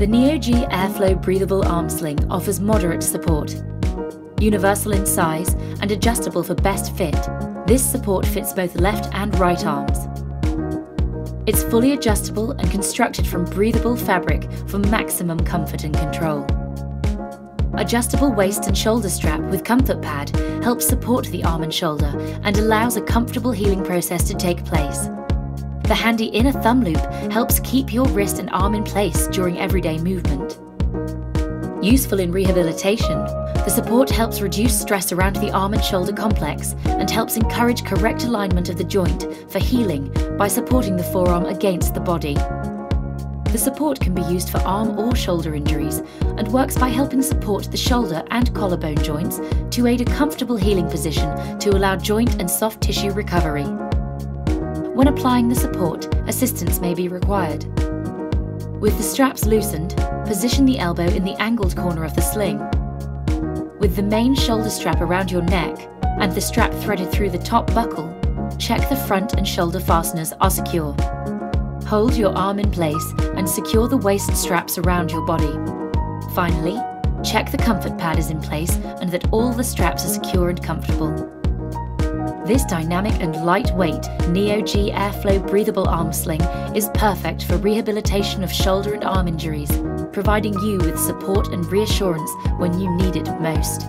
The Neo-G Airflow Breathable Arm Sling offers moderate support. Universal in size and adjustable for best fit, this support fits both left and right arms. It's fully adjustable and constructed from breathable fabric for maximum comfort and control. Adjustable waist and shoulder strap with comfort pad helps support the arm and shoulder and allows a comfortable healing process to take place. The handy inner thumb loop helps keep your wrist and arm in place during everyday movement. Useful in rehabilitation, the support helps reduce stress around the arm and shoulder complex and helps encourage correct alignment of the joint for healing by supporting the forearm against the body. The support can be used for arm or shoulder injuries and works by helping support the shoulder and collarbone joints to aid a comfortable healing position to allow joint and soft tissue recovery. When applying the support, assistance may be required. With the straps loosened, position the elbow in the angled corner of the sling. With the main shoulder strap around your neck and the strap threaded through the top buckle, check the front and shoulder fasteners are secure. Hold your arm in place and secure the waist straps around your body. Finally, check the comfort pad is in place and that all the straps are secure and comfortable. This dynamic and lightweight Neo-G Airflow Breathable Arm Sling is perfect for rehabilitation of shoulder and arm injuries, providing you with support and reassurance when you need it most.